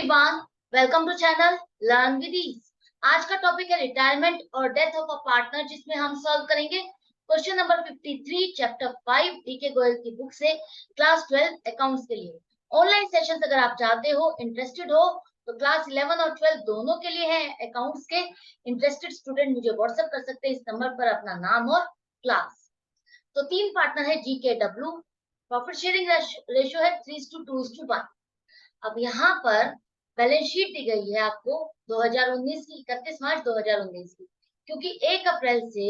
Everyone, welcome to channel learn with ease. आज का topic है रिटायरमेंट और डेथ ऑफ अ पार्टनर, जिसमें हम सॉल्व करेंगे question number 53 chapter 5 D K Goyal की बुक से क्लास 12 अकाउंट्स के लिए। ऑनलाइन सेशंस अगर आप चाहते हो, इंटरेस्टेड हो, तो क्लास 11 और 12 दोनों के लिए है अकाउंट्स के। इंटरेस्टेड स्टूडेंट मुझे व्हाट्सएप कर सकते हैं इस नंबर पर अपना नाम और क्लास। तो 3 पार्टनर है GKW। प्रॉफिट शेयरिंग रेशियो है 3:2:1। अब यहाँ पर बैलेंस शीट दी गई है आपको 2019 की, 31 मार्च 2019 की, क्योंकि 1 अप्रैल से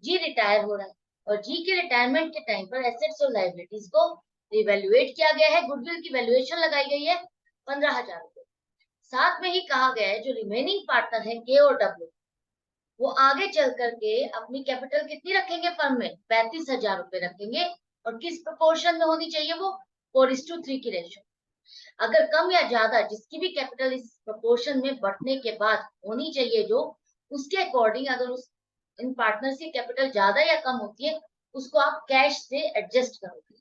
जी रिटायर हो रहा है और जी के रिटायरमेंट के टाइम पर एसेट्स और लायबिलिटीज को रिवैल्यूएट किया गया है। गुडविल की वैल्यूएशन लगाई गई है 15,000 रुपए। साथ में ही कहा गया है जो रिमेनिंग पार्टनर है के और डब्ल्यू, वो आगे चल करके अपनी कैपिटल कितनी रखेंगे फर्म में, 35,000 रुपए रखेंगे। और किस प्रोपोर्शन में होनी चाहिए वो, 4:3 की रेशो। अगर कम या ज्यादा जिसकी भी कैपिटल इस प्रोपोर्शन में बढ़ने के बाद होनी चाहिए, जो उसके अकॉर्डिंग अगर उस इन पार्टनर्स की कैपिटल ज्यादा या कम होती है, उसको आप कैश से एडजस्ट करोगे।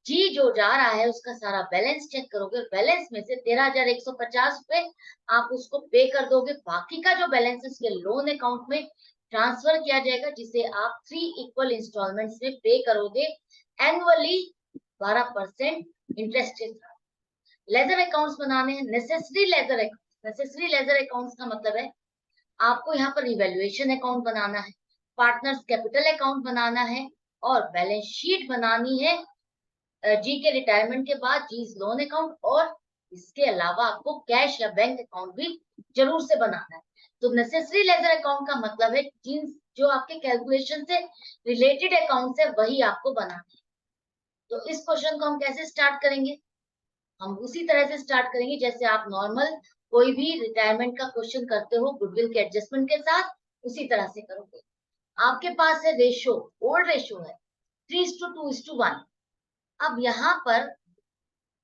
जी जो जा रहा है उसका सारा बैलेंस चेक करोगे, बैलेंस में से 13,150 रुपए आप उसको पे कर दोगे। बाकी का जो बैलेंस है उसके लोन अकाउंट में ट्रांसफर किया जाएगा, जिसे आप 3 इक्वल इंस्टॉलमेंट्स में पे करोगे एनुअली 12% इंटरेस्ट के साथ। लेजर अकाउंट्स बनाने हैं, necessary ledger accounts. Necessary ledger accounts का मतलब है आपको यहाँ पर रिवैल्यूएशन अकाउंट बनाना है, पार्टनर्स कैपिटल अकाउंट बनाना है और बैलेंस शीट बनानी है जी के रिटायरमेंट के बाद, जी लोन अकाउंट, और इसके अलावा आपको कैश या बैंक अकाउंट भी जरूर से बनाना है। तो नेसेसरी लेजर अकाउंट का मतलब है जिन जो आपके कैलकुलेशन से रिलेटेड अकाउंट है वही आपको बनाना है। तो इस क्वेश्चन को हम कैसे स्टार्ट करेंगे, हम उसी तरह से स्टार्ट करेंगे जैसे आप नॉर्मल कोई भी रिटायरमेंट का क्वेश्चन करते हो गुडविल के एडजस्टमेंट के साथ, उसी तरह से करोगे। आपके पास है रेशो, ओल्ड रेशो है 3:2:1। अब यहाँ पर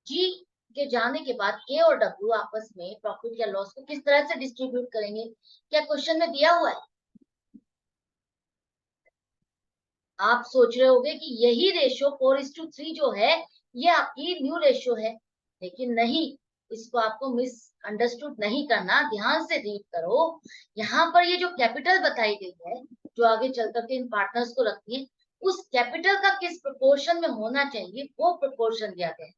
जी के जाने के बाद के और डब्ल्यू आपस में प्रॉफिट या लॉस को किस तरह से डिस्ट्रीब्यूट करेंगे, क्या क्वेश्चन में दिया हुआ है? आप सोच रहे होगे कि यही रेशो 4:3 जो है ये आपकी न्यू रेशो है, लेकिन नहीं, इसको आपको मिस अंडरस्टूड नहीं करना, ध्यान से रीड करो। यहाँ पर ये जो कैपिटल बताई गई है जो आगे चल करके इन पार्टनर्स को रखती है, उस कैपिटल का किस प्रोपोर्शन में होना चाहिए वो प्रोपोर्शन दिया गया है।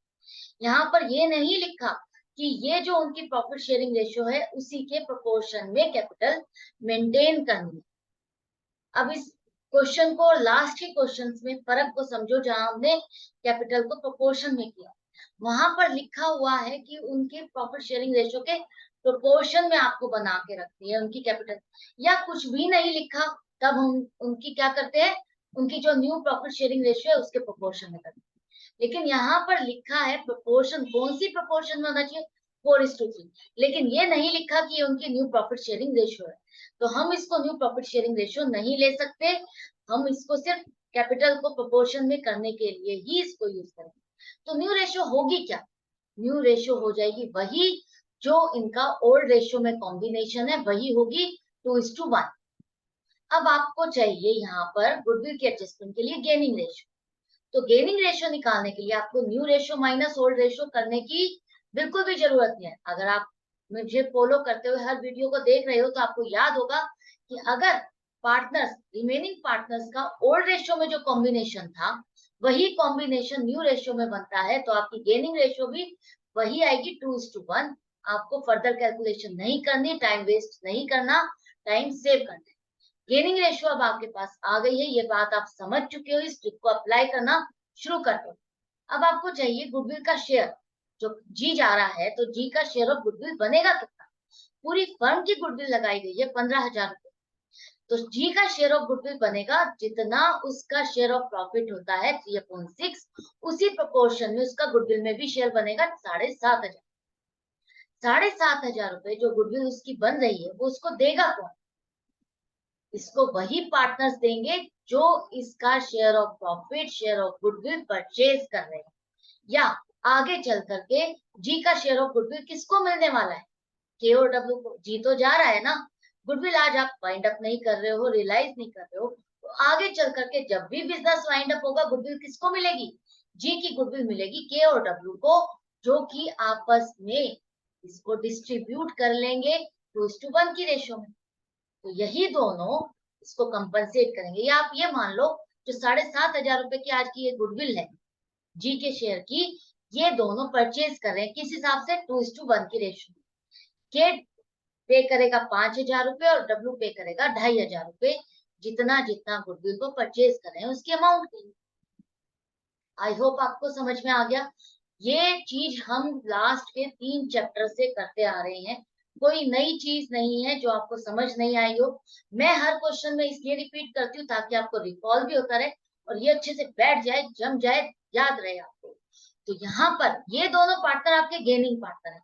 यहाँ पर ये नहीं लिखा कि ये जो उनकी प्रॉफिट शेयरिंग रेशियो है उसी के प्रोपोर्शन में कैपिटल मेंटेन करनी है। अब इस क्वेश्चन को और लास्ट के क्वेश्चंस में फर्क को समझो, जहां हमने कैपिटल को प्रोपोर्शन में किया, वहां पर लिखा हुआ है कि उनके प्रॉफिट शेयरिंग रेशियो के प्रोपोर्शन में आपको बना के रखती है उनकी कैपिटल, या कुछ भी नहीं लिखा तब हम उनकी क्या करते हैं, उनकी जो न्यू प्रॉफिट शेयरिंग रेशियो है उसके प्रोपोर्शन में करते हैं। लेकिन यहाँ पर लिखा है प्रोपोर्शन, कौन सी प्रोपोर्शन में होना चाहिए, 4:3, लेकिन ये नहीं लिखा कि उनकी न्यू प्रॉफिट शेयरिंग रेशियो है। तो हम इसको न्यू प्रॉफिट शेयरिंग रेशियो नहीं ले सकते, हम इसको सिर्फ कैपिटल को प्रोपोर्शन में करने के लिए ही इसको यूज करेंगे। तो न्यू रेशियो होगी क्या, न्यू रेशियो हो जाएगी वही जो इनका ओल्ड रेशियो में कॉम्बिनेशन है, वही होगी 2:1। अब आपको चाहिए यहाँ पर गुडविल के एडजस्टमेंट के लिए गेनिंग रेशियो। तो गेनिंग रेशियो निकालने के लिए आपको new ratio minus old ratio करने की बिल्कुल भी जरूरत नहीं है। अगर आप मुझे फॉलो करते हुए हर वीडियो को देख रहे हो तो आपको याद होगा कि अगर पार्टनर्स, रिमेनिंग पार्टनर्स का ओल्ड रेशियो में जो कॉम्बिनेशन था वही कॉम्बिनेशन न्यू रेशियो में बनता है, तो आपकी गेनिंग रेशियो भी वही आएगी 2:1। आपको फर्दर कैलकुलेशन नहीं करनी, टाइम वेस्ट नहीं करना, टाइम सेव करना है। गेनिंग रेशियो अब आपके पास आ गई है, ये बात आप समझ चुके हो, इस ट्रिक को अप्लाई करना शुरू कर दो। अब आपको चाहिए गुडविल का शेयर, जो जी जा रहा है तो जी का शेयर ऑफ गुडविल बनेगा कितना। पूरी फर्म की गुडविल लगाई गई है 15,000 रुपए, तो जी का शेयर ऑफ गुडविल बनेगा जितना उसका शेयर ऑफ प्रॉफिट होता है 3/6, उसी प्रोपोर्शन में उसका गुडविल में भी शेयर बनेगा 7,500। 7,500 रुपए जो गुडविल उसकी बन रही है वो उसको देगा कौन, इसको वही पार्टनर्स देंगे जो इसका share of profit, share of goodwill purchase कर रहे हैं। या आगे चल करके जी का शेयर ऑफ गुडविल किसको मिलने वाला है, के और डब्ल्यू को। जी तो जा रहा है ना, गुडविल आज आप वाइंड अप नहीं कर रहे हो, रियलाइज नहीं कर रहे हो, तो आगे चल करके जब भी बिजनेस वाइंड अप होगा गुडविल किसको मिलेगी, जी की गुडविल मिलेगी के और डब्ल्यू को, जो कि आपस में इसको डिस्ट्रीब्यूट कर लेंगे 2:1 की रेशो में। तो यही दोनों इसको कंपनसेट करेंगे। या आप ये मान लो जो 7,500 रुपए की आज की ये गुडविल है जी के शेयर की, ये दोनों परचेज कर रहे हैं किस हिसाब से, 2:1 की रेशो। के पे करेगा 5,000 रुपए और डब्ल्यू पे करेगा 2,500 रुपए, जितना जितना गुडविल को परचेज कर रहे हैं उसके अमाउंट के लिए। आई होप आपको समझ में आ गया। ये चीज हम लास्ट के 3 चैप्टर से करते आ रहे हैं, कोई नई चीज नहीं है जो आपको समझ नहीं आई हो। मैं हर क्वेश्चन में इसलिए रिपीट करती हूँ ताकि आपको रिकॉल भी होता रहे और ये अच्छे से बैठ जाए, जम जाए, याद रहे आपको। तो यहाँ पर ये दोनों पार्टनर आपके गेनिंग पार्टनर है।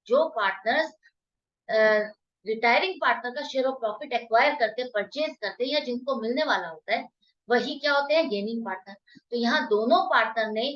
जो पार्टनर्स रिटायरिंग पार्टनर का शेयर ऑफ प्रॉफिट एक्वायर करते, परचेज करते या जिनको मिलने वाला होता है, वही क्या होते हैं, गेनिंग पार्टनर। तो यहाँ दोनों पार्टनर ने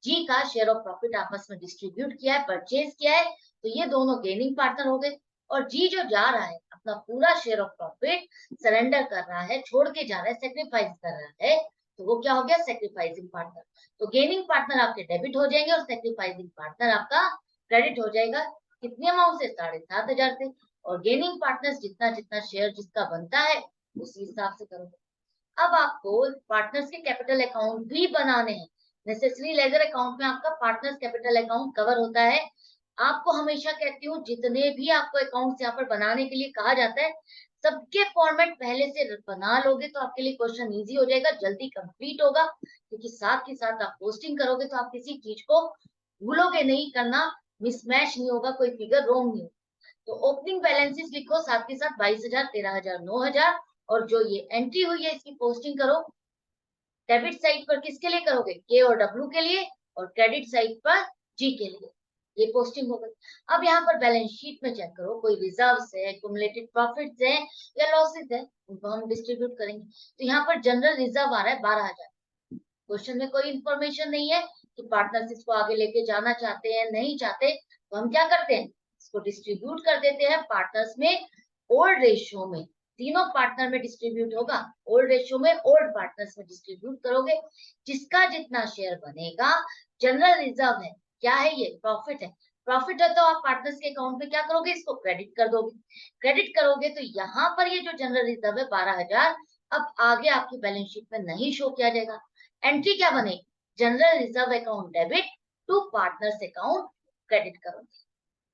जी का शेयर ऑफ प्रॉफिट आपस में डिस्ट्रीब्यूट किया है, परचेज किया है, तो ये दोनों गेनिंग पार्टनर हो गए। और जी जो जा रहा है अपना पूरा शेयर ऑफ प्रॉफिट सरेंडर कर रहा है, छोड़ के जा रहा है, सेक्रीफाइस कर रहा है, तो वो क्या हो गया, सेक्रीफाइसिंग पार्टनर। तो गेनिंग पार्टनर आपके डेबिट हो जाएंगे और सेक्रीफाइसिंग पार्टनर आपका क्रेडिट हो जाएगा। कितने अमाउंट से, 7,500 से। और गेनिंग पार्टनर्स जितना जितना शेयर जिसका बनता है उसी हिसाब से करोगे। अब आपको पार्टनर्स के कैपिटल अकाउंट भी बनाने हैं। नेसेसरी लेजर अकाउंट में आपका पार्टनर्स कैपिटल अकाउंट कवर होता है। आपको हमेशा कहती हूँ जितने भी आपको अकाउंट्स यहाँ पर बनाने के लिए कहा जाता है, सबके फॉर्मेट पहले से बना लोगे तो आपके लिए क्वेश्चन इजी हो जाएगा, जल्दी कंप्लीट होगा। क्योंकि साथ ही साथ आप पोस्टिंग करोगे तो आप किसी चीज को भूलोगे नहीं करना, मिसमैच नहीं होगा, कोई फिगर रॉन्ग नहीं होगा। तो ओपनिंग बैलेंसेस लिखो साथ के साथ 22,000, 13,000, 9,000। और जो ये एंट्री हुई है इसकी पोस्टिंग करो। डेबिट साइड पर किसके लिए करोगे, के और डब्ल्यू के लिए, और क्रेडिट साइड पर जी के लिए। ये पोस्टिंग हो गई। अब यहाँ पर बैलेंस शीट में चेक करो, कोई रिजर्व्स है, एक्युमुलेटेड प्रॉफिट्स है या लॉसेस है, उनको हम डिस्ट्रीब्यूट करेंगे। तो यहाँ पर जनरल रिजर्व आ रहा है 12,000। क्वेश्चन में कोई इंफॉर्मेशन नहीं है कि पार्टनर्स इसको आगे लेके जाना चाहते हैं नहीं चाहते, तो हम क्या करते हैं, इसको डिस्ट्रीब्यूट कर देते हैं पार्टनर्स में ओल्ड रेशियो में। तीनों पार्टनर में डिस्ट्रीब्यूट होगा, ओल्ड रेशियो में ओल्ड पार्टनर्स में डिस्ट्रीब्यूट करोगे। जिसका जितना शेयर बनेगा, जनरल रिजर्व है, क्या है ये, प्रॉफिट है। प्रॉफिट है तो आप पार्टनर्स के अकाउंट में क्या करोगे, इसको क्रेडिट कर दोगे। क्रेडिट करोगे तो यहाँ पर ये जो जनरल रिजर्व है 12,000, अब आगे आपकी बैलेंस शीट में नहीं शो किया जाएगा। एंट्री क्या बनेगी, general reserve account debit to partners account credit करोगे।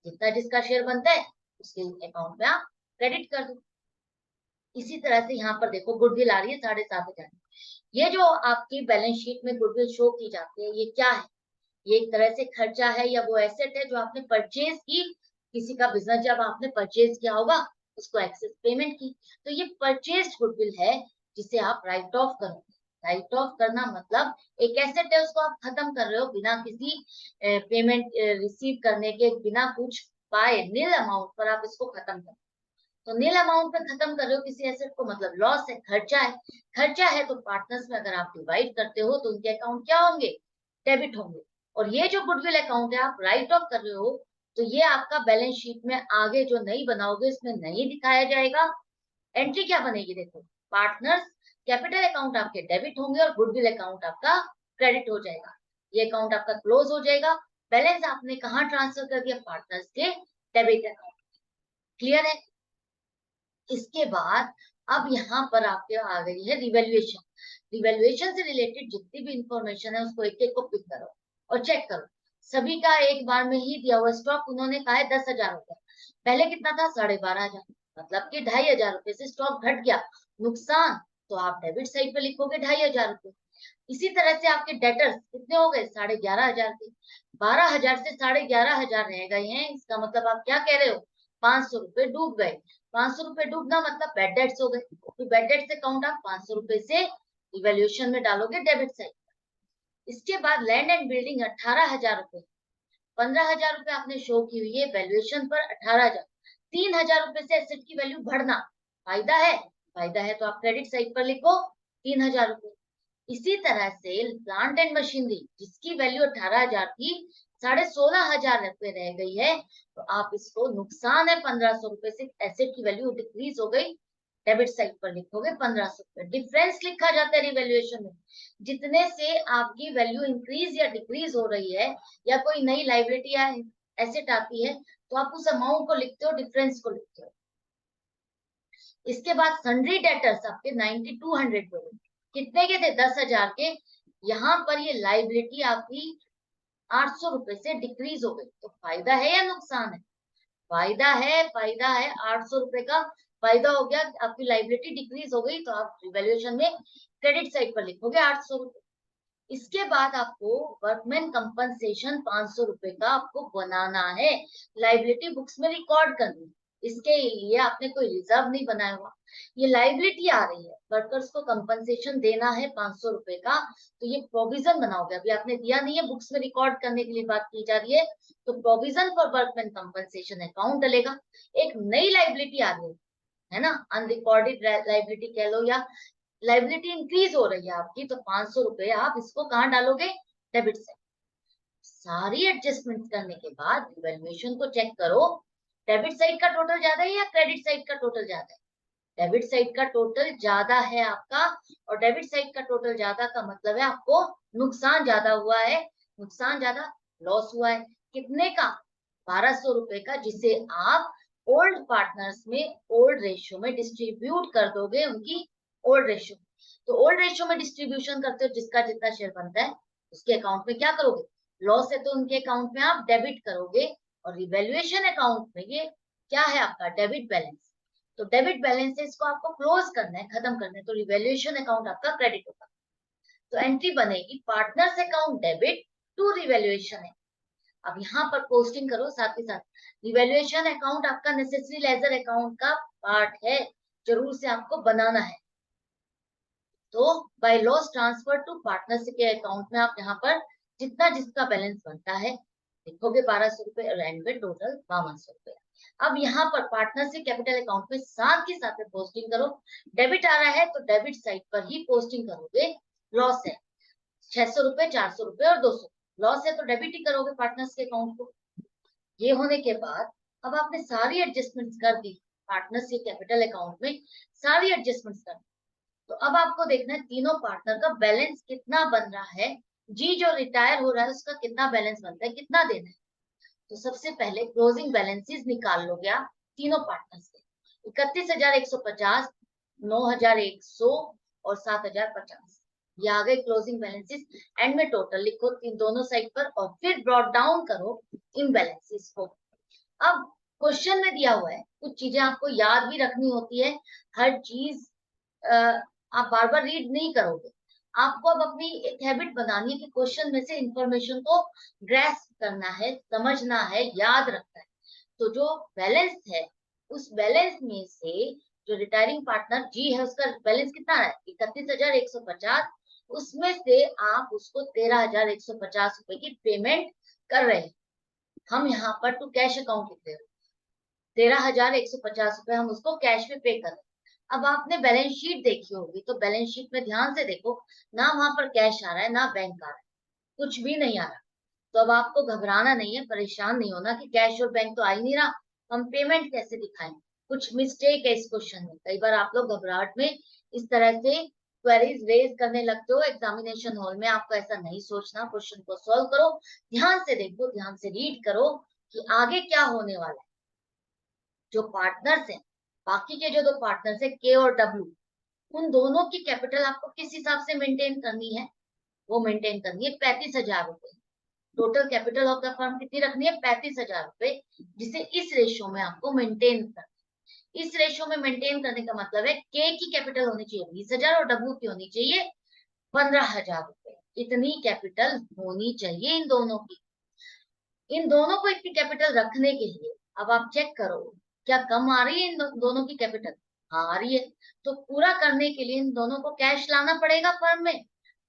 जितना जिसका शेयर बनता है उसके अकाउंट में आप क्रेडिट कर दो। इसी तरह से यहाँ पर देखो गुडविल आ रही है 7,500। ये जो आपकी बैलेंस शीट में गुडविल शो की जाती है, ये क्या है, ये एक तरह से खर्चा है या वो एसेट है जो आपने परचेज की। किसी का बिजनेस जब आपने परचेज किया होगा उसको एक्सेस पेमेंट की, तो ये परचेज गुडविल है जिसे आप राइट ऑफ करोगे। राइट ऑफ करना मतलब एक एसेट है उसको आप खत्म कर रहे हो बिना किसी पेमेंट रिसीव करने के, बिना कुछ पाए, नील अमाउंट पर आप इसको खत्म कर। तो नील अमाउंट पे खत्म कर रहे हो किसी एसेट को, मतलब लॉस है, खर्चा है। खर्चा है तो पार्टनर्स में अगर आप डिवाइड करते हो तो उनके अकाउंट क्या होंगे, डेबिट होंगे। और ये जो गुडविल अकाउंट है आप राइट ऑफ कर रहे हो, तो ये आपका बैलेंस शीट में आगे जो नहीं बनाओगे इसमें नहीं दिखाया जाएगा। एंट्री क्या बनेगी, देखो पार्टनर्स कैपिटल अकाउंट आपके डेबिट होंगे और गुडविल अकाउंट आपका क्रेडिट हो जाएगा। ये अकाउंट आपका क्लोज हो जाएगा। बैलेंस आपने कहाँ ट्रांसफर कर दिया, पार्टनर्स के डेबिट अकाउंट। क्लियर है। इसके बाद अब यहाँ पर आपके आ गई है रिवेल्युएशन। रिवेल्युएशन से रिलेटेड जितनी भी इंफॉर्मेशन है उसको एक एक को पिक करो और चेक करो। सभी का एक बार में ही दिया हुआ स्टॉक उन्होंने कहा है 10,000 रुपया, पहले कितना था, 12,500, मतलब कि 2,500 रुपए से स्टॉक घट गया, नुकसान। तो आप डेबिट साइड पे लिखोगे 2,500 रुपए। इसी तरह से आपके डेटर्स कितने हो गए, 11,500 के। 12,000 से 11,500 रह गए हैं, इसका मतलब आप क्या कह रहे हो, 500 रुपए डूब गए। 500 रुपए डूबना मतलब बैड डेट्स हो गए, तो बैड डेट्स अकाउंट आप 500 रुपए से इवेल्युएशन में डालोगे डेबिट साइड। इसके बाद लैंड एंड बिल्डिंग 18,000 रुपए, 15,000 रुपए आपने शो की हुई है वैल्यूएशन पर, 18,000। 3,000 रुपए से एसेट की वैल्यू बढ़ना फायदा है, फायदा है तो आप क्रेडिट साइड पर लिखो 3,000 रुपए। इसी तरह से प्लांट एंड मशीनरी जिसकी वैल्यू 18,000 थी, 16,500 रुपए रह गई है, तो आप इसको नुकसान है 1,500 रुपए से, एसेट की वैल्यू डिक्रीज हो गई, डेबिट साइड पर लिखोगे 1,500 रुपए। डिफरेंस लिखा जाता है रिवैल्यूएशन में, जितने से आपकी वैल्यू इंक्रीज या डिक्रीज हो रही है या कोई नई लाइबिलिटी या एसेट आती है, तो आप उस अमाउंट को लिखते हो, डिफरेंस को लिखते हो। इसके बाद सन्ड्री डेटर्स आपके 9200 हो गए, कितने के थे? 10,000 के। यहाँ पर ये लाइबिलिटी आपकी 800 रुपए से डिक्रीज हो गई, तो फायदा है या नुकसान है? फायदा है, फायदा है। 800 रुपए का फायदा हो गया, आपकी लाइबिलिटी डिक्रीज हो गई, तो आप रिवैल्यूएशन में क्रेडिट साइड पर लिखोगे 800 रुपए। इसके बाद आपको वर्कमैन कंपनसेशन 500 रुपए का आपको बनाना है, लाइबिलिटी बुक्स में रिकॉर्ड करनी। इसके लिए आपने कोई रिजर्व नहीं बनाया हुआ, ये लाइबिलिटी आ रही है, वर्कर्स को कंपनसेशन देना है 500 रुपए का, तो ये प्रोविजन बनाओगे। अभी आपने दिया नहीं है, बुक्स में रिकॉर्ड करने के लिए बात की जा रही है, तो provision for workman compensation account डलेगा। एक नई लाइबिलिटी आ रही है ना, अनरिकॉर्डेड लाइबिलिटी कह लो, या लाइबिलिटी इंक्रीज हो रही है आपकी, तो 500 रुपए आप इसको कहाँ डालोगे? Debit side. सारी एडजस्टमेंट करने के बाद रिवैल्यूएशन को चेक करो, डेबिट साइड का टोटल ज्यादा है या क्रेडिट साइड का टोटल ज्यादा है? डेबिट साइड का टोटल ज्यादा है आपका, और डेबिट साइड का टोटल ज्यादा का मतलब है आपको नुकसान ज्यादा हुआ है, नुकसान ज्यादा, लॉस हुआ है। कितने का? 1200 रुपए का, जिसे आप ओल्ड पार्टनर्स में ओल्ड रेशियो में डिस्ट्रीब्यूट कर दोगे, उनकी ओल्ड रेशियो। तो ओल्ड रेशियो में डिस्ट्रीब्यूशन करते हो, जिसका जितना शेयर बनता है उसके अकाउंट में क्या करोगे? लॉस है तो उनके अकाउंट में आप डेबिट करोगे, और रिवैल्यूएशन अकाउंट में ये क्या है आपका? Debit balance. तो डेबिट बैलेंस है, इसको आपको क्लोज करना है, खत्म करना है, तो रिवैल्यूएशन अकाउंट आपका क्रेडिट होगा। तो एंट्री बनेगी partners account debit to revaluation है। अब यहाँ पर पोस्टिंग करो, साथ ही साथ रिवैल्यूएशन अकाउंट आपका नेसेसरी लेजर अकाउंट का पार्ट है, जरूर से आपको बनाना है। तो by loss transfer to partnership के अकाउंट में आप यहाँ पर जितना जिसका बैलेंस बनता है लिखोगे 1200 रुपए, और एंड में टोटल 5200 रुपए। अब यहाँ पर पार्टनरशिप कैपिटल अकाउंट में साथ के साथ में पोस्टिंग करो। डेबिट आ रहा है तो डेबिट साइड पर ही पोस्टिंग करोगे। लॉस है 600 रुपए, 400 रुपए और 200, लॉस है तो डेबिट ही करोगे पार्टनर्स के अकाउंट को। ये होने के बाद अब आपने सारी एडजस्टमेंट्स कर दी पार्टनरशिप कैपिटल अकाउंट में, सारी एडजस्टमेंट्स कर दी। तो अब आपको देखना है तीनों पार्टनर का बैलेंस कितना बन रहा है, जी जो रिटायर हो रहा है उसका कितना बैलेंस बनता है, कितना देना है। तो सबसे पहले क्लोजिंग बैलेंसेस निकाल लोगे आप तीनों पार्टनर्स के, 31,150, 9,100 और 7,050, ये आ गए क्लोजिंग बैलेंसेस। एंड में टोटल लिखो तीन दोनों साइड पर, और फिर ब्रॉट डाउन करो इन बैलेंसेस को। अब क्वेश्चन में दिया हुआ है, कुछ चीजें आपको याद भी रखनी होती है, हर चीज आप बार बार रीड नहीं करोगे। आपको अब अपनी एक हैबिट बनानी है कि क्वेश्चन में से इंफॉर्मेशन को ग्रैस्प करना है, समझना है, याद रखना है। तो जो बैलेंस है उस बैलेंस में से जो रिटायरिंग पार्टनर जी है उसका बैलेंस कितना है? 31,150। उसमें से आप उसको 13,150 रुपए की पेमेंट कर रहे हैं। हम यहाँ पर टू कैश अकाउंट लिख रहे हैं, 13,150 रुपए हम उसको कैश में पे कर रहे हैं। अब आपने बैलेंस शीट देखी होगी, तो बैलेंस शीट में ध्यान से देखो, ना वहां पर कैश आ रहा है ना बैंक आ रहा है, कुछ भी नहीं आ रहा। तो अब आपको घबराना नहीं है, परेशान नहीं होना कि कैश और बैंक तो आ ही नहीं रहा, हम पेमेंट कैसे दिखाएं। कुछ मिस्टेक है इस क्वेश्चन में, कई बार आप लोग घबराहट में इस तरह से क्वेरीज रेज करने लगते हो एग्जामिनेशन हॉल में। आपको ऐसा नहीं सोचना, क्वेश्चन को सॉल्व करो, ध्यान से देखो, ध्यान से रीड करो कि आगे क्या होने वाला है। जो पार्टनर्स हैं, बाकी के जो दो पार्टनर्स है के और डब्ल्यू, उन दोनों की कैपिटल आपको किस हिसाब से मेंटेन करनी है? वो मेंटेन करनी है 35,000 रुपए। Total capital of the firm कितनी रखनी है? 35,000 रुपए, जिसे इस रेशियो में आपको मेंटेन करना। इस रेशियो में मेंटेन करने का मतलब है के की कैपिटल होनी चाहिए 20,000 और डब्ल्यू की होनी चाहिए 15,000 रुपए। इतनी कैपिटल होनी चाहिए इन दोनों की। इन दोनों को इतनी कैपिटल रखने के लिए अब आप चेक करो क्या कम आ रही है इन दोनों की कैपिटल? हाँ आ रही है। तो पूरा करने के लिए इन दोनों को कैश लाना पड़ेगा फर्म में,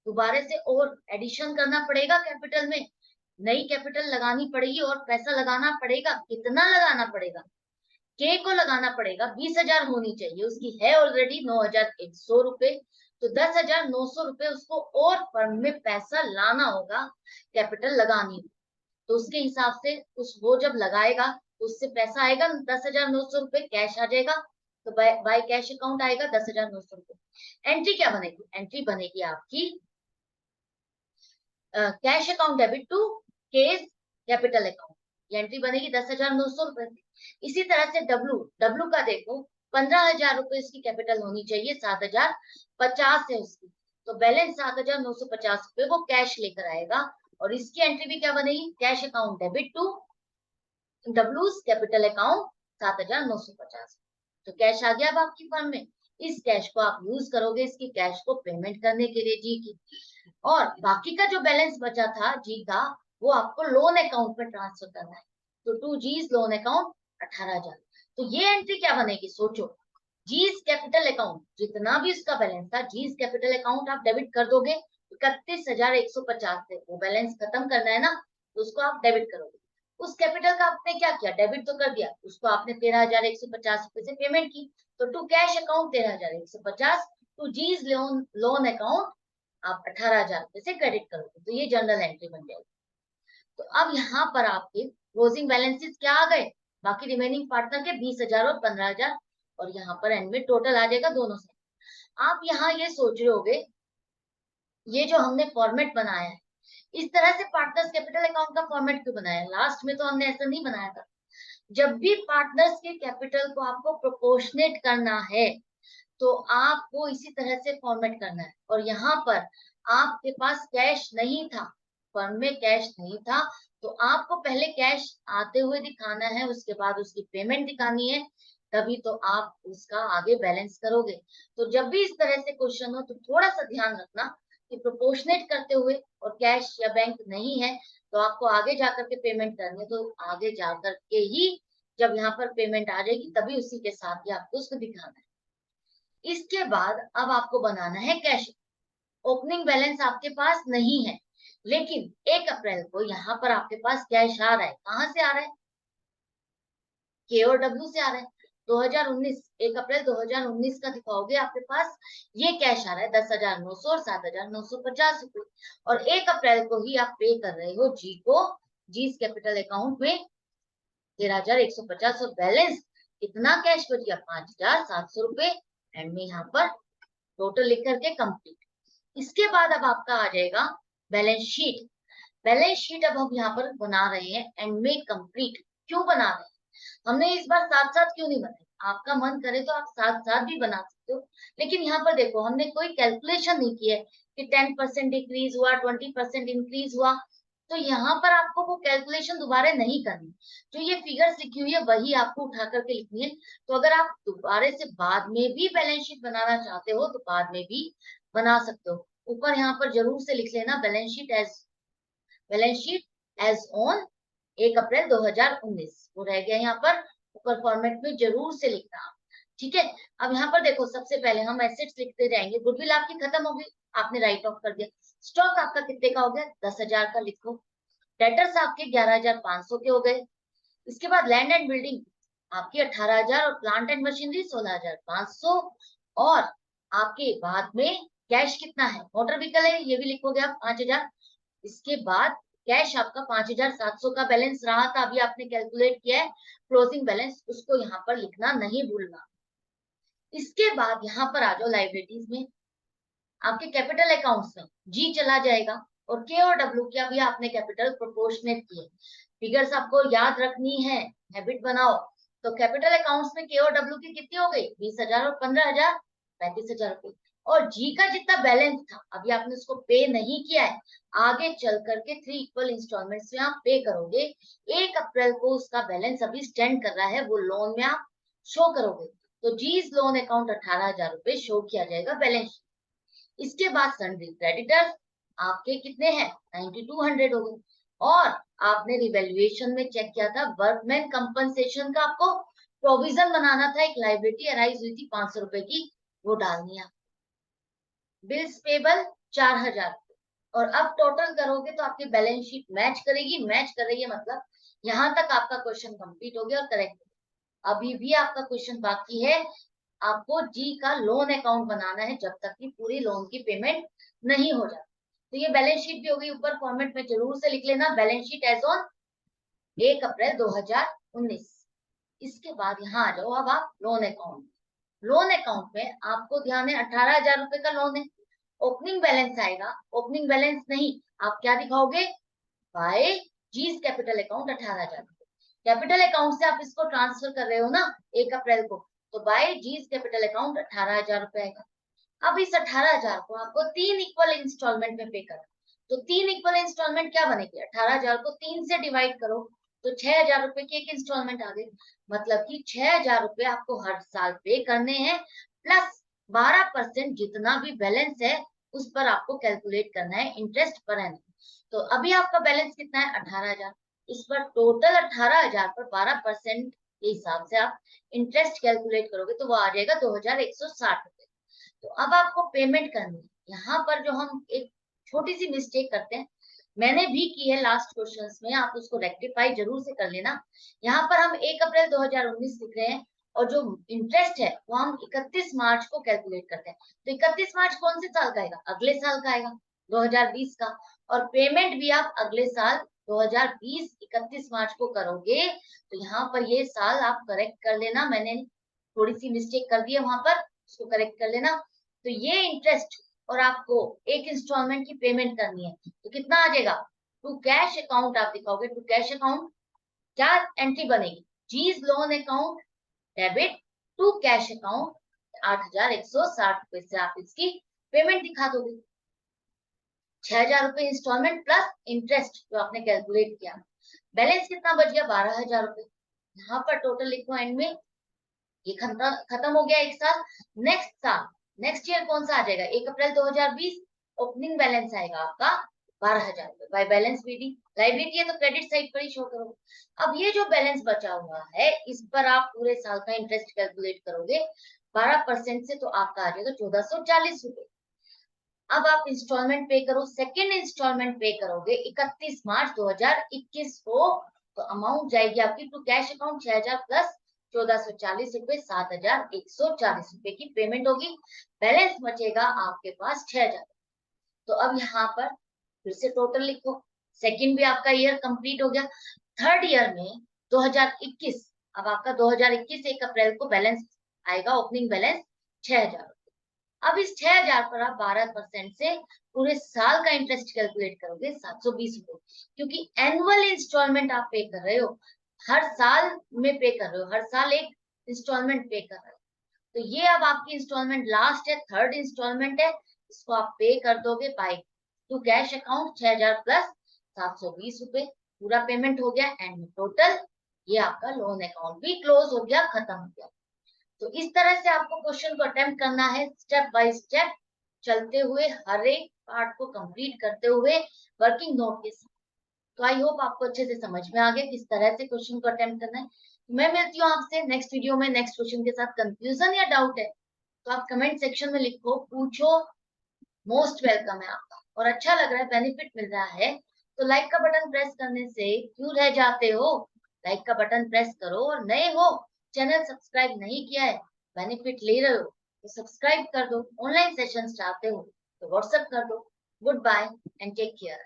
दोबारा से और एडिशन करना पड़ेगा कैपिटल में, नई कैपिटल लगानी पड़ेगी और पैसा लगाना पड़ेगा। कितना लगाना पड़ेगा? के को लगाना पड़ेगा 20,000 होनी चाहिए, उसकी है ऑलरेडी 9,100 रुपए, तो 10,900 रुपए उसको और फर्म में पैसा लाना होगा, कैपिटल लगानी होगी। तो उसके हिसाब से उस वो जब लगाएगा तो उससे पैसा आएगा 10,900 रुपए कैश आ जाएगा, तो बाय कैश अकाउंट आएगा 10,900 रुपए। एंट्री क्या बनेगी? एंट्री बनेगी आपकी cash account debit to case capital account. ये एंट्री बनेगी 10,900 रुपए। इसी तरह से डब्लू, डब्लू का देखो 15,000 रुपए इसकी कैपिटल होनी चाहिए, 7,050 है उसकी, तो बैलेंस 7,950 रुपए वो कैश लेकर आएगा। और इसकी एंट्री भी क्या बनेगी, कैश अकाउंट डेबिट टू डब्लूज कैपिटल अकाउंट 7,950। तो कैश आ गया अब आपकी फर्म में। इस कैश को आप यूज करोगे इसकी कैश को पेमेंट करने के लिए जी की, और बाकी का जो बैलेंस बचा था जी का वो आपको लोन अकाउंट में ट्रांसफर करना है। तो टू जीज लोन अकाउंट 18,000। तो ये एंट्री क्या बनेगी सोचो, जीज कैपिटल अकाउंट जितना भी उसका बैलेंस था, जीज कैपिटल अकाउंट आप डेबिट कर दोगे 31,150 से, वो बैलेंस खत्म करना है ना, तो उसको आप डेबिट करोगे। उस कैपिटल का आपने क्या किया, डेबिट तो कर दिया, उसको आपने 13,150 रुपए से पेमेंट की, तो to cash account 13,150, to G's loan loan account आप 18,000 रुपए से क्रेडिट करोगे, तो ये जनरल एंट्री बन जाएगी। तो अब यहाँ पर आपके क्लोजिंग बैलेंसेस क्या आ गए, बाकी रिमेनिंग पार्टनर के 20,000 और 15,000, और यहाँ पर एंड में टोटल आ जाएगा दोनों से। आप यहाँ ये सोच रहे होगे ये जो हमने फॉर्मेट बनाया है, इस तरह से पार्टनर्स कैपिटल अकाउंट का फॉर्मेट क्यों बनाया, लास्ट में तो हमने ऐसा नहीं बनाया था। जब भी पार्टनर्स के कैपिटल को आपको प्रोपोर्शनेट करना है तो आपको इसी तरह से फॉर्मेट करना है। और यहाँ पर आपके पास कैश नहीं था, फर्म में कैश नहीं था, तो आपको पहले कैश आते हुए दिखाना है, उसके बाद उसकी पेमेंट दिखानी है, तभी तो आप उसका आगे बैलेंस करोगे। तो जब भी इस तरह से क्वेश्चन हो तो थोड़ा सा ध्यान रखना कि प्रोपोर्शनेट करते हुए और कैश या बैंक नहीं है तो आपको आगे जाकर के पेमेंट करनी है, तो आगे जाकर के ही जब यहाँ पर पेमेंट आ जाएगी तभी उसी के साथ ही आपको उसको दिखाना है। इसके बाद अब आपको बनाना है कैश। ओपनिंग बैलेंस आपके पास नहीं है, लेकिन 1 अप्रैल को यहाँ पर आपके पास कैश आ रहा है, कहाँ से आ रहा है, के और डब्ल्यू से आ रहा है। 2019 1 अप्रैल 2019 का दिखाओगे आपके पास ये कैश आ रहा है 10,900 और 7,950 रुपए, और 1 अप्रैल को ही आप पे कर रहे हो जी को, जीस कैपिटल अकाउंट में 13,150, और बैलेंस कितना कैश बच गया 5,700 रुपए, एंड में यहाँ पर टोटल लिख करके कंप्लीट। इसके बाद अब आपका आ जाएगा बैलेंस शीट। बैलेंस शीट अब हम यहाँ पर बना रहे हैं एंड में कंप्लीट। क्यों बना रहे हैं, हमने इस बार साथ साथ क्यों नहीं बनाए, आपका मन करे तो आप साथ साथ भी बना सकते हो, लेकिन यहाँ पर देखो हमने कोई कैलकुलेशन नहीं की है कि 10% डिक्रीज हुआ 20% इंक्रीज हुआ, तो यहाँ पर आपको वो कैलकुलेशन दोबारा नहीं करनी, जो ये फिगर्स लिखी हुई है वही आपको उठा करके लिखनी है। तो अगर आप दोबारा से बाद में भी बैलेंस शीट बनाना चाहते हो तो बाद में भी बना सकते हो। ऊपर यहाँ पर जरूर से लिख लेना बैलेंस शीट एज ऑन 1 अप्रैल 2019, वो रह गया यहाँ पर ऊपर फॉर्मेट में जरूर से लिखना, ठीक है। अब यहाँ पर देखो सबसे पहले हम एसेट्स लिखते जाएंगे। गुडविल आपकी खत्म हो गई, आपने राइट ऑफ कर दिया। स्टॉक आपका कितने का हो गया, 10,000 का लिखो। डेटर्स आपके 11,500 के हो गए। इसके बाद लैंड एंड बिल्डिंग आपकी 18,000 और प्लांट एंड मशीनरी 16,500, और आपके बाद में कैश कितना है, मोटर व्हीकल है ये भी लिखोगे आप 5,000। इसके बाद कैश आपका 5,700 का बैलेंस रहा था, अभी आपने कैलकुलेट किया है क्लोजिंग बैलेंस, उसको यहाँ पर लिखना नहीं भूलना। इसके बाद यहाँ पर आ जाओ लाइबिलिटीज में, आपके कैपिटल अकाउंट्स में जी चला जाएगा, और के और डब्ल्यू क्या भी आपने कैपिटल प्रोपोर्शनेट किए, फिगर्स आपको याद रखनी है, हैबिट बनाओ। तो कैपिटल अकाउंट्स में के और डब्ल्यू की कितनी हो गई, 20,000 और 15,000, 35,000 रुपए। और जी का जितना बैलेंस था अभी आपने उसको पे नहीं किया है, आगे चल करके 3 इक्वल इंस्टॉलमेंट्स में आप पे करोगे। 1 अप्रैल को उसका बैलेंस अभी स्टैंड कर रहा है, वो लोन में आप शो करोगे, तो जीज लोन अकाउंट 18,000 रुपए शो किया जाएगा बैलेंस। इसके बाद सन्ड्री क्रेडिटर्स आपके कितने हैं, 9200 हो गए। और आपने रिवैल्यूएशन में चेक किया था वर्कमैन कंपनसेशन का आपको प्रोविजन बनाना था, एक लाइबिलिटी अराइज हुई थी 500 रुपए की, वो डालनी है। बिल्स पेबल 4,000, और अब टोटल करोगे तो आपकी बैलेंस शीट मैच करेगी, मैच कर रही है मतलब यहाँ तक आपका क्वेश्चन कंप्लीट हो गया और करेक्ट। अभी भी आपका क्वेश्चन बाकी है, आपको जी का लोन अकाउंट बनाना है जब तक कि पूरी लोन की पेमेंट नहीं हो जाती। तो ये बैलेंस शीट भी हो गई, ऊपर फॉर्मेट में जरूर से लिख लेना बैलेंस शीट एज ऑन 1 अप्रैल 2019। इसके बाद यहाँ आ जाओ अब आप लोन अकाउंट। लोन अकाउंट में आपको ध्यान है 18,000 रुपए का लोन है, ओपनिंग बैलेंस आएगा, ओपनिंग बैलेंस नहीं आप क्या दिखाओगे, बाय जीज कैपिटल अकाउंट 18,000 रुपए। कैपिटल अकाउंट से आप इसको ट्रांसफर कर रहे हो ना 1 अप्रैल को, तो बाय जीज कैपिटल अकाउंट 18,000 रुपए आएगा। अब इस 18,000 को आपको 3 इक्वल इंस्टॉलमेंट में पे करना। तो 3 इक्वल इंस्टॉलमेंट क्या बनेगी, 18,000 को 3 से डिवाइड करो तो 6,000 रुपए की एक इंस्टॉलमेंट आ गई। मतलब कि 6,000 रुपए आपको हर साल पे करने हैं, प्लस 12% जितना भी बैलेंस है उस पर आपको कैलकुलेट करना है इंटरेस्ट पर एनम। तो अभी आपका बैलेंस कितना है, 18,000। इस पर टोटल 18,000 पर 12% के हिसाब से आप इंटरेस्ट कैलकुलेट करोगे तो वो आ जाएगा 2,160 रुपए। तो अब आपको पेमेंट करनी है। यहाँ पर जो हम एक छोटी सी मिस्टेक करते हैं, मैंने भी की है लास्ट क्वेश्चंस में, आप उसको रेक्टिफाई जरूर से कर लेना। यहाँ पर हम 1 अप्रैल 2019 लिख रहे हैं और जो इंटरेस्ट है वो हम 31 मार्च को कैलकुलेट करते हैं। तो 31 मार्च कौन से साल का आएगा, अगले साल का आएगा 2020 का। और पेमेंट भी आप अगले साल 2020 31 मार्च को करोगे। तो यहाँ पर ये साल आप करेक्ट कर लेना, मैंने थोड़ी सी मिस्टेक कर दी है वहां पर, उसको करेक्ट कर लेना। तो ये इंटरेस्ट और आपको एक इंस्टॉलमेंट की पेमेंट करनी है तो कितना आ जाएगा, टू कैश अकाउंट आप दिखाओगे। टू कैश अकाउंट क्या एंट्री बनेगी, G's loan account debit to cash account 8,160 रुपए से आप इसकी पेमेंट दिखा दोगे। 6,000 रुपए इंस्टॉलमेंट प्लस इंटरेस्ट जो आपने कैलकुलेट किया। बैलेंस कितना बच गया, 12,000 रुपए। यहाँ पर टोटल लिखो एंड में, ये खत्म हो गया एक साल। नेक्स्ट साल नेक्स्ट ईयर कौन सा आ जाएगा, 1 अप्रैल 2020 ओपनिंग बैलेंस आएगा आपका 12,000 रुपए बाय बैलेंस बीडी। लाइबिलिटी है तो क्रेडिट साइड पर ही शो करोगे। अब ये जो बैलेंस बचा हुआ है इस पर आप पूरे साल का इंटरेस्ट कैलकुलेट करोगे 12% से, तो आपका आ जाएगा 1,440 रुपए। अब आप इंस्टॉलमेंट पे करो, सेकेंड इंस्टॉलमेंट पे करोगे 31 मार्च 2021 को, तो अमाउंट जाएगी आपकी टू कैश अकाउंट 6,000 प्लस 1,440 रुपए, 7,140 रुपए की पेमेंट होगी। बैलेंस बचेगा आपके पास 6,000। तो अब यहाँ पर फिर से टोटल लिखो, सेकंड भी आपका ईयर कंप्लीट हो गया। थर्ड ईयर में 2021, अब आपका 2021 1 अप्रैल को बैलेंस आएगा, ओपनिंग बैलेंस 6,000। अब इस 6,000 पर आप 12% से पूरे साल का इंटरेस्ट कैलकुलेट करोगे 720 रुपए, क्योंकि एनुअल इंस्टॉलमेंट आप पे कर रहे हो, हर साल में पे कर रहे हो, हर साल एक इंस्टॉलमेंट पे कर रहे हो। तो ये अब आपकी इंस्टॉलमेंट लास्ट है, थर्ड इंस्टॉलमेंट है, इसको आप पे कर दोगे by two cash account 6,000 plus 720 रुपए, पूरा पेमेंट हो गया एंड टोटल ये आपका लोन अकाउंट भी क्लोज हो गया, खत्म हो गया। तो इस तरह से आपको क्वेश्चन को अटेम्प्ट करना है, स्टेप बाय स्टेप चलते हुए, हर एक पार्ट को कंप्लीट करते हुए वर्किंग नोट के साथ। तो आई होप आपको अच्छे से समझ में आ गया किस तरह से क्वेश्चन को अटेम्प्ट करना है। मैं मिलती हूँ आपसे नेक्स्ट वीडियो में नेक्स्ट क्वेश्चन के साथ। कंफ्यूजन या डाउट है तो आप कमेंट सेक्शन में लिखो, पूछो, मोस्ट वेलकम है आपका। और अच्छा लग रहा है, बेनिफिट मिल रहा है तो लाइक का बटन प्रेस करने से क्यों रह जाते हो, लाइक का बटन प्रेस करो। और नए हो, चैनल सब्सक्राइब नहीं किया है, बेनिफिट ले रहे हो तो सब्सक्राइब कर दो। ऑनलाइन सेशन चाहते हो तो व्हाट्सएप कर दो। Goodbye and take care.